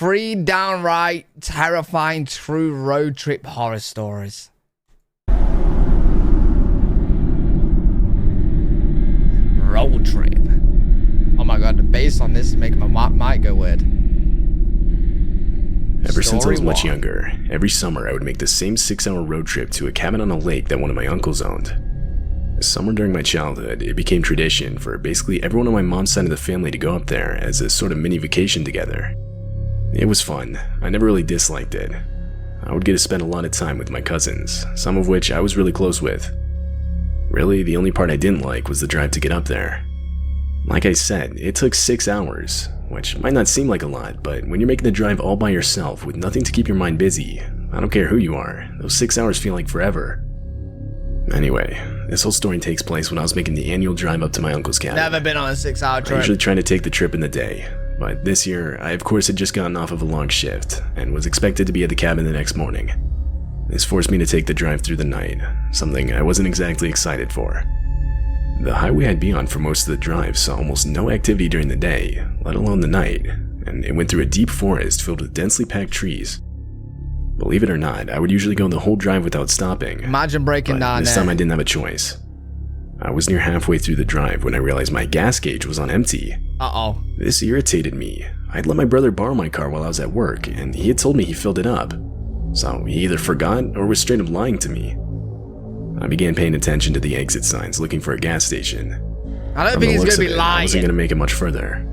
3 downright terrifying true road trip horror stories. Road trip. Oh my god, the bass on this is making my mic go weird. Ever since I was much younger, every summer I would make the same 6-hour road trip to a cabin on a lake that one of my uncles owned. Somewhere during my childhood, it became tradition for basically everyone on my mom's side of the family to go up there as a sort of mini vacation together. It was fun. I never really disliked it. I would get to spend a lot of time with my cousins, some of which I was really close with. Really, the only part I didn't like was the drive to get up there. Like I said, it took 6 hours, which might not seem like a lot, but when you're making the drive all by yourself with nothing to keep your mind busy, I don't care who you are, those 6 hours feel like forever. Anyway, this whole story takes place when I was making the annual drive up to my uncle's cabin. Never been on a 6-hour trip. I usually try to take the trip in the day, but this year, I of course had just gotten off of a long shift and was expected to be at the cabin the next morning. This forced me to take the drive through the night, something I wasn't exactly excited for. The highway I'd be on for most of the drive saw almost no activity during the day, let alone the night, and it went through a deep forest filled with densely packed trees. Believe it or not, I would usually go the whole drive without stopping. Imagine breaking down this time I didn't have a choice. I was near halfway through the drive when I realized my gas gauge was on empty. Uh-oh. This irritated me. I'd let my brother borrow my car while I was at work, and he had told me he filled it up. So he either forgot or was straight up lying to me. I began paying attention to the exit signs looking for a gas station. I don't think he's gonna be lying. I wasn't gonna make it much further.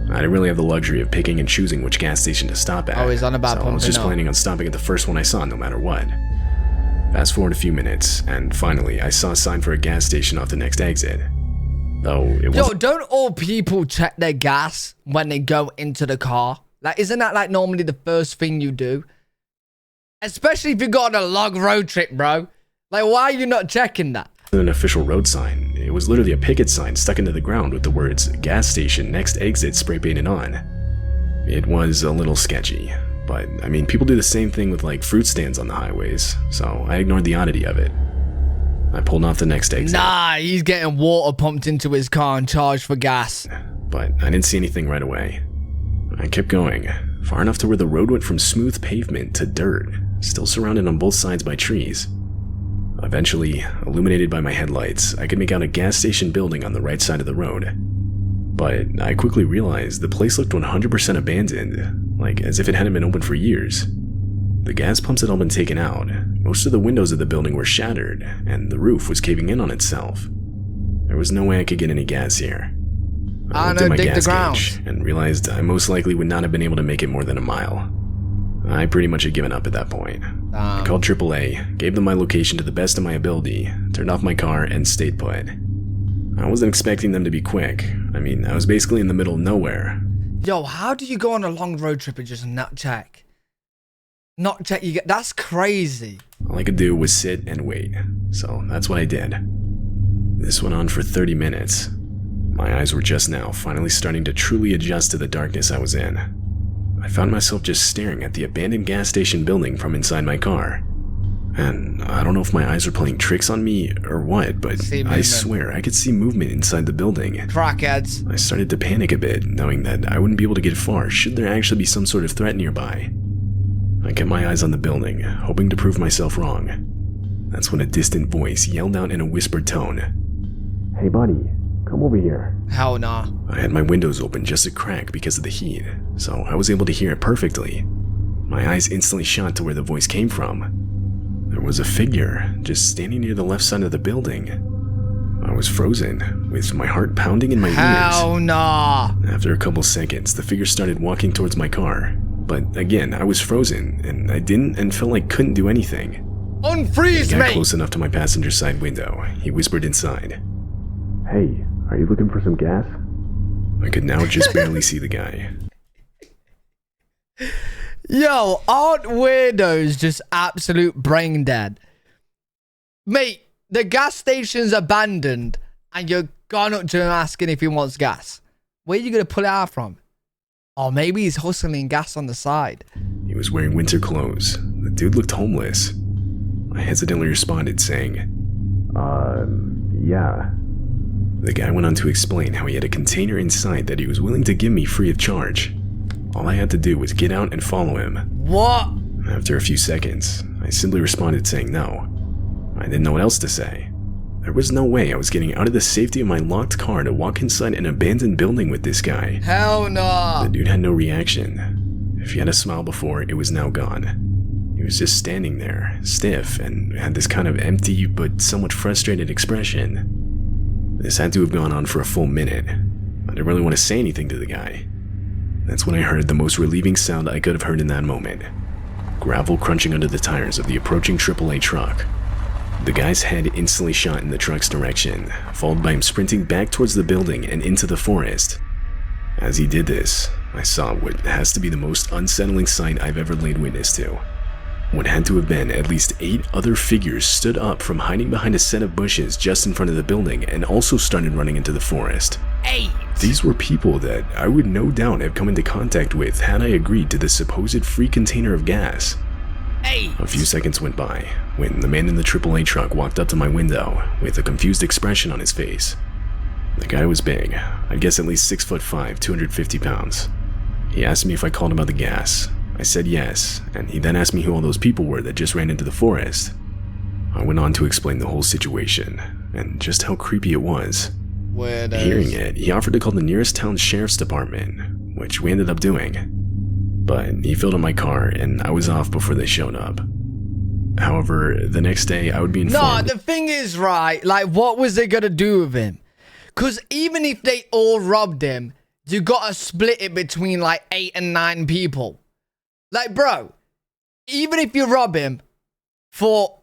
I didn't really have the luxury of picking and choosing which gas station to stop at. Oh, he's on about so I was just planning on stopping at the first one I saw no matter what. Fast forward a few minutes, and finally I saw a sign for a gas station off the next exit. Though it was. Yo, don't all people check their gas when they go into the car? Like, isn't that like normally the first thing you do? Especially if you go on a long road trip, bro. Like, why are you not checking that? An official road sign. It was literally a picket sign stuck into the ground with the words "gas station next exit" spray painted on. It was a little sketchy, but I mean, people do the same thing with like fruit stands on the highways, so I ignored the oddity of it. I pulled off the next exit. Nah, he's getting water pumped into his car and charged for gas. But I didn't see anything right away. I kept going, far enough to where the road went from smooth pavement to dirt, still surrounded on both sides by trees. Eventually, illuminated by my headlights, I could make out a gas station building on the right side of the road. But I quickly realized the place looked 100% abandoned, like as if it hadn't been open for years. The gas pumps had all been taken out, most of the windows of the building were shattered, and the roof was caving in on itself. There was no way I could get any gas here. I looked at my gas gauge and realized I most likely would not have been able to make it more than a mile. I pretty much had given up at that point. I called AAA, gave them my location to the best of my ability, turned off my car, and stayed put. I wasn't expecting them to be quick. I mean, I was basically in the middle of nowhere. Yo, how do you go on a long road trip and just not check? Not check, that's crazy. All I could do was sit and wait, so that's what I did. This went on for 30 minutes. My eyes were just now finally starting to truly adjust to the darkness I was in. I found myself just staring at the abandoned gas station building from inside my car. And I don't know if my eyes were playing tricks on me or what, but I swear I could see movement inside the building. Crackheads. I started to panic a bit, knowing that I wouldn't be able to get far should there actually be some sort of threat nearby. I kept my eyes on the building, hoping to prove myself wrong. That's when a distant voice yelled out in a whispered tone. "Hey buddy, come over here." Hell nah. I had my windows open just a crack because of the heat, so I was able to hear it perfectly. My eyes instantly shot to where the voice came from. There was a figure just standing near the left side of the building. I was frozen, with my heart pounding in my ears. Hell nah. After a couple seconds, the figure started walking towards my car. But again, I was frozen, and I didn't and felt like couldn't do anything. Unfreeze me! He got close enough to my passenger side window. He whispered inside. "Hey, are you looking for some gas?" I could now just barely see the guy. Yo, aren't weirdos just absolute brain dead? Mate, the gas station's abandoned and you're gone up to him asking if he wants gas. Where are you going to pull it out from? Or maybe he's hustling gas on the side. He was wearing winter clothes. The dude looked homeless. I hesitantly responded saying, yeah. The guy went on to explain how he had a container inside that he was willing to give me free of charge. All I had to do was get out and follow him. What? After a few seconds, I simply responded saying no. I didn't know what else to say. There was no way I was getting out of the safety of my locked car to walk inside an abandoned building with this guy. Hell no. The dude had no reaction. If he had a smile before, it was now gone. He was just standing there, stiff, and had this kind of empty but somewhat frustrated expression. This had to have gone on for a full minute. I didn't really want to say anything to the guy. That's when I heard the most relieving sound I could have heard in that moment. Gravel crunching under the tires of the approaching AAA truck. The guy's head instantly shot in the truck's direction, followed by him sprinting back towards the building and into the forest. As he did this, I saw what has to be the most unsettling sight I've ever laid witness to. What had to have been at least 8 other figures stood up from hiding behind a set of bushes just in front of the building and also started running into the forest. 8? These were people that I would no doubt have come into contact with had I agreed to the supposed free container of gas. 8? A few seconds went by when the man in the AAA truck walked up to my window with a confused expression on his face. The guy was big, I'd guess at least 6'5", 250 pounds. He asked me if I called about the gas. I said yes, and he then asked me who all those people were that just ran into the forest. I went on to explain the whole situation, and just how creepy it was. Weirdos. Hearing it, he offered to call the nearest town's sheriff's department, which we ended up doing. But he filled up my car, and I was off before they showed up. However, the next day I would be informed— No, the thing is, right, like, what was they gonna do with him? Because even if they all robbed him, you gotta split it between, like, 8 and 9 people. Like, bro, even if you rob him for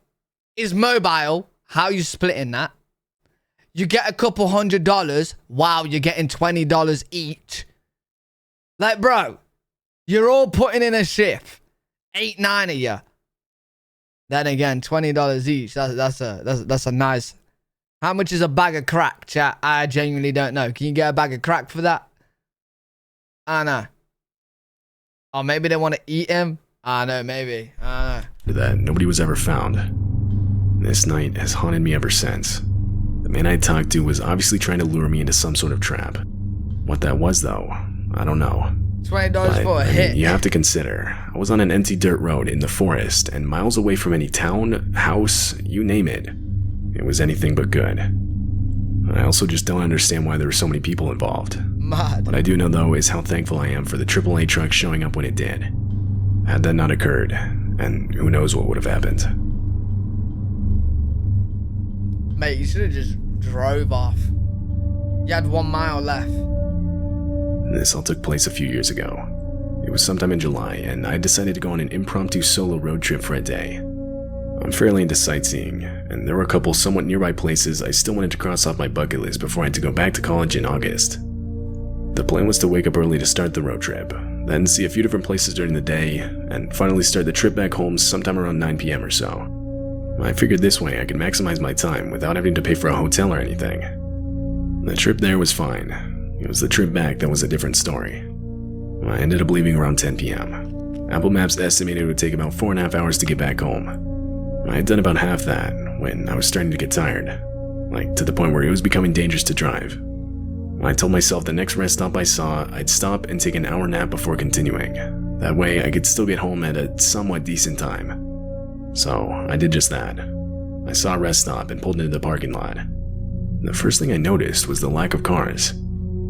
his mobile, how you splitting that? You get a couple $100. Wow, you're getting $20 each. Like, bro, you're all putting in a shift. 8, 9 of you. Then again, $20 each. That's a nice. How much is a bag of crack, chat? I genuinely don't know. Can you get a bag of crack for that? I don't know. Or maybe they want to eat him. I don't know, maybe. I don't know. that nobody was ever found. This night has haunted me ever since. The man I talked to was obviously trying to lure me into some sort of trap. What that was, though, I don't know. $20 for a hit. You have to consider, I was on an empty dirt road in the forest and miles away from any town, house, you name it. It was anything but good. I also just don't understand why there were so many people involved. Mad. What I do know, though, is how thankful I am for the AAA truck showing up when it did. Had that not occurred, and who knows what would have happened. Mate, you should have just drove off. You had 1 mile left. This all took place a few years ago. It was sometime in July, and I decided to go on an impromptu solo road trip for a day. I'm fairly into sightseeing, and there were a couple somewhat nearby places I still wanted to cross off my bucket list before I had to go back to college in August. The plan was to wake up early to start the road trip, then see a few different places during the day, and finally start the trip back home sometime around 9 p.m. or so. I figured this way I could maximize my time without having to pay for a hotel or anything. The trip there was fine. It was the trip back that was a different story. I ended up leaving around 10 p.m. Apple Maps estimated it would take about 4.5 hours to get back home. I had done about half that when I was starting to get tired, like to the point where it was becoming dangerous to drive. I told myself the next rest stop I saw, I'd stop and take an hour nap before continuing. That way I could still get home at a somewhat decent time. So I did just that. I saw a rest stop and pulled into the parking lot. The first thing I noticed was the lack of cars.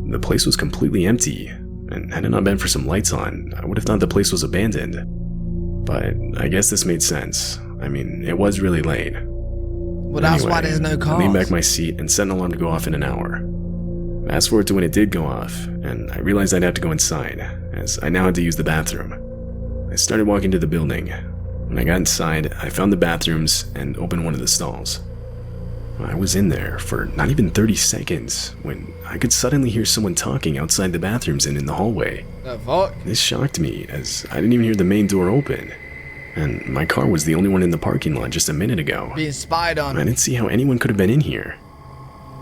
The place was completely empty, and had it not been for some lights on, I would have thought the place was abandoned. But I guess this made sense. I mean, it was really late. Well, that's why there's no cars. I leaned back my seat and set an alarm to go off in an hour. Fast forward to when it did go off, and I realized I'd have to go inside, as I now had to use the bathroom. I started walking to the building. When I got inside, I found the bathrooms and opened one of the stalls. I was in there for not even 30 seconds when I could suddenly hear someone talking outside the bathrooms and in the hallway. The fuck? This shocked me, as I didn't even hear the main door open. And my car was the only one in the parking lot just a minute ago. Being spied on. I didn't see how anyone could have been in here.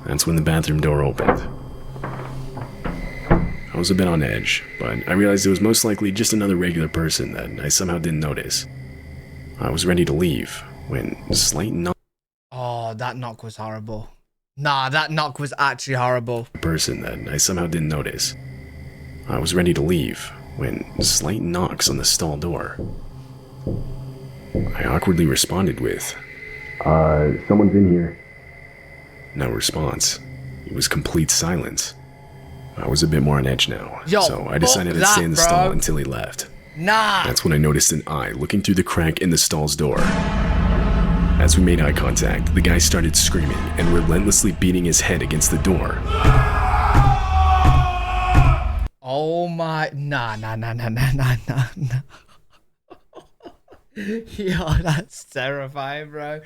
That's when the bathroom door opened. I was a bit on edge, but I realized it was most likely just another regular person that I somehow didn't notice. I was ready to leave when a slight knock. Oh, that knock was horrible. Nah, that knock was actually horrible. Person that I somehow didn't notice. I was ready to leave when slight knocks on the stall door. I awkwardly responded with, someone's in here. No response. It was complete silence. I was a bit more on edge now, so I decided to stay in the stall until he left. Nah. That's when I noticed an eye looking through the crack in the stall's door. As we made eye contact, the guy started screaming and relentlessly beating his head against the door. Oh my, nah. Yo, that's terrifying, bro.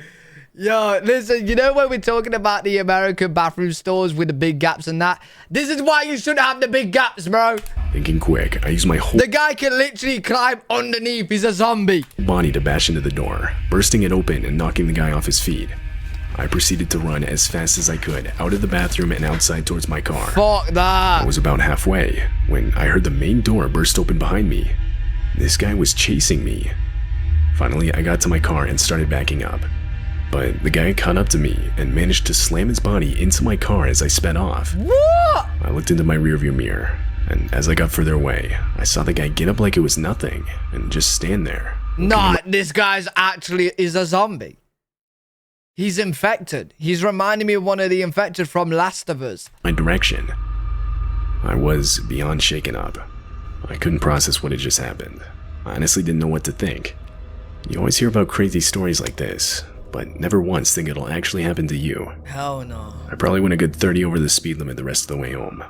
Yo, listen, you know when we're talking about the American bathroom stalls with the big gaps and that? This is why you shouldn't have the big gaps, bro. Thinking quick, I used my whole The guy can literally climb underneath. He's a zombie. Body to bash into the door, bursting it open and knocking the guy off his feet. I proceeded to run as fast as I could out of the bathroom and outside towards my car. Fuck that. I was about halfway when I heard the main door burst open behind me. This guy was chasing me. Finally, I got to my car and started backing up. But the guy caught up to me and managed to slam his body into my car as I sped off. What? I looked into my rearview mirror, and as I got further away, I saw the guy get up like it was nothing and just stand there. Nah, this guy's actually is a zombie. He's infected. He's reminding me of one of the infected from Last of Us. My direction. I was beyond shaken up. I couldn't process what had just happened. I honestly didn't know what to think. You always hear about crazy stories like this, but never once think it'll actually happen to you. Hell no. I probably went a good 30 over the speed limit the rest of the way home.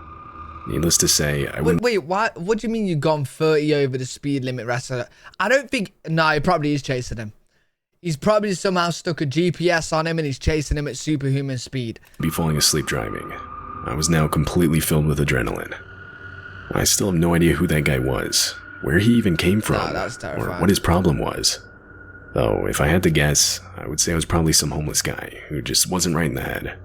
Needless to say, I went... Wait, what do you mean you've gone 30 over the speed limit rest of it? I don't think... No, he probably is chasing him. He's probably somehow stuck a GPS on him and he's chasing him at superhuman speed. Be falling asleep driving. I was now completely filled with adrenaline. I still have no idea who that guy was, where he even came from, that's terrifying. or what his problem was. Though, if I had to guess, I would say it was probably some homeless guy who just wasn't right in the head.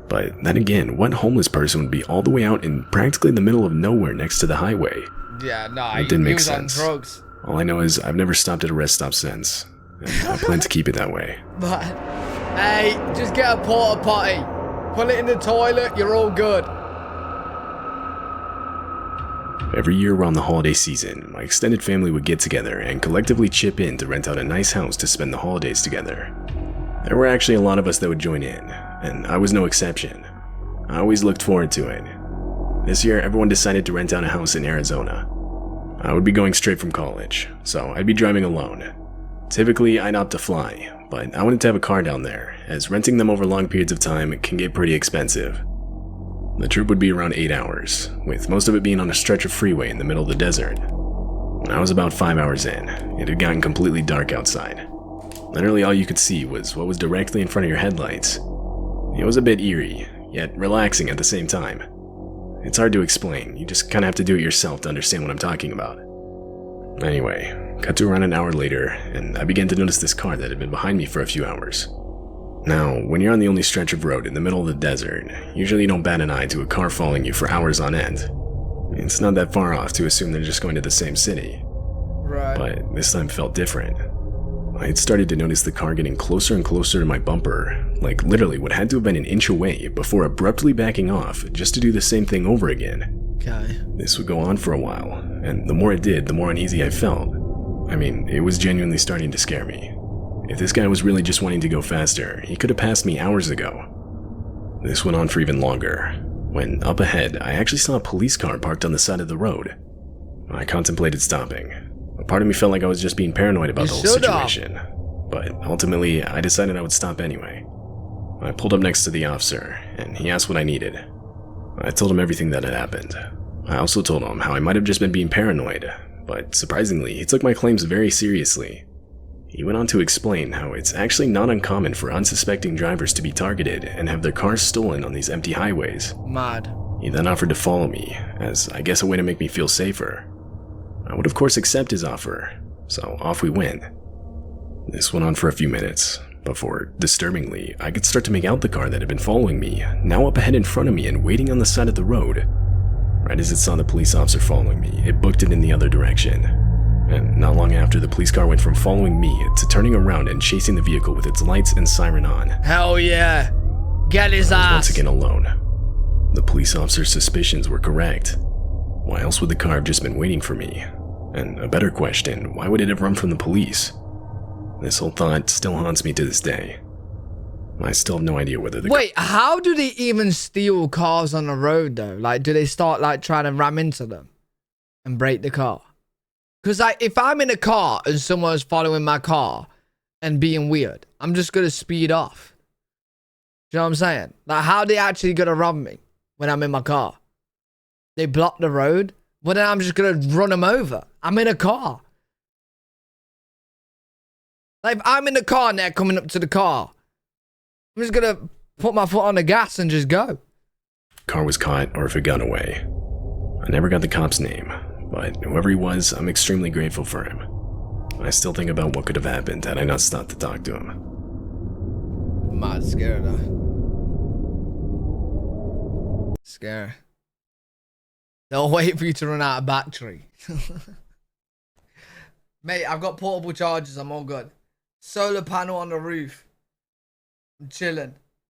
But then again, what homeless person would be all the way out in practically the middle of nowhere next to the highway? Yeah, no, It didn't he make was sense. on drugs. All I know is I've never stopped at a rest stop since, and I plan to keep it that way. But, hey, just get a porta potty. Put it in the toilet, you're all good. Every year around the holiday season, my extended family would get together and collectively chip in to rent out a nice house to spend the holidays together. There were actually a lot of us that would join in, and I was no exception. I always looked forward to it. This year, everyone decided to rent out a house in Arizona. I would be going straight from college, so I'd be driving alone. Typically, I'd opt to fly, but I wanted to have a car down there, as renting them over long periods of time can get pretty expensive. The trip would be around 8 hours, with most of it being on a stretch of freeway in the middle of the desert. When I was about 5 hours in, it had gotten completely dark outside. Literally all you could see was what was directly in front of your headlights. It was a bit eerie, yet relaxing at the same time. It's hard to explain, you just kinda have to do it yourself to understand what I'm talking about. Anyway, cut to around an hour later, and I began to notice this car that had been behind me for a few hours. Now, when you're on the only stretch of road in the middle of the desert, usually you don't bat an eye to a car following you for hours on end. It's not that far off to assume they're just going to the same city. Right. But this time felt different. I had started to notice the car getting closer and closer to my bumper, like literally what had to have been an inch away before abruptly backing off just to do the same thing over again. Okay. This would go on for a while, and the more it did, the more uneasy I felt. I mean, it was genuinely starting to scare me. If this guy was really just wanting to go faster, he could have passed me hours ago. This went on for even longer, when up ahead, I actually saw a police car parked on the side of the road. I contemplated stopping. A part of me felt like I was just being paranoid about the whole situation, but ultimately, I decided I would stop anyway. I pulled up next to the officer, and he asked what I needed. I told him everything that had happened. I also told him how I might have just been being paranoid, but surprisingly, he took my claims very seriously. He went on to explain how it's actually not uncommon for unsuspecting drivers to be targeted and have their cars stolen on these empty highways. Mad. He then offered to follow me, as I guess a way to make me feel safer. I would of course accept his offer, so off we went. This went on for a few minutes, before, disturbingly, I could start to make out the car that had been following me, now up ahead in front of me and waiting on the side of the road. Right as it saw the police officer following me, it booked it in the other direction. And not long after, the police car went from following me to turning around and chasing the vehicle with its lights and siren on. Hell yeah. Get his I was ass. once again alone. The police officer's suspicions were correct. Why else would the car have just been waiting for me? And a better question, why would it have run from the police? This whole thought still haunts me to this day. I still have no idea whether the Wait, how do they even steal cars on the road though? Like, do they start like trying to ram into them and break the car? Because like, if I'm in a car and someone's following my car and being weird, I'm just gonna speed off. Do you know what I'm saying? Like, how are they actually gonna rob me when I'm in my car? They block the road? Well, then I'm just gonna run them over. I'm in a car. Like, if I'm in the car and they're coming up to the car, I'm just gonna put my foot on the gas and just go. car was caught or if it got away. I never got the cop's name, but whoever he was, I'm extremely grateful for him. I still think about what could have happened had I not stopped to talk to him. I'm mad scared though. Scary. They'll wait for you to run out of battery. Mate, I've got portable chargers. I'm all good. Solar panel on the roof. I'm chilling.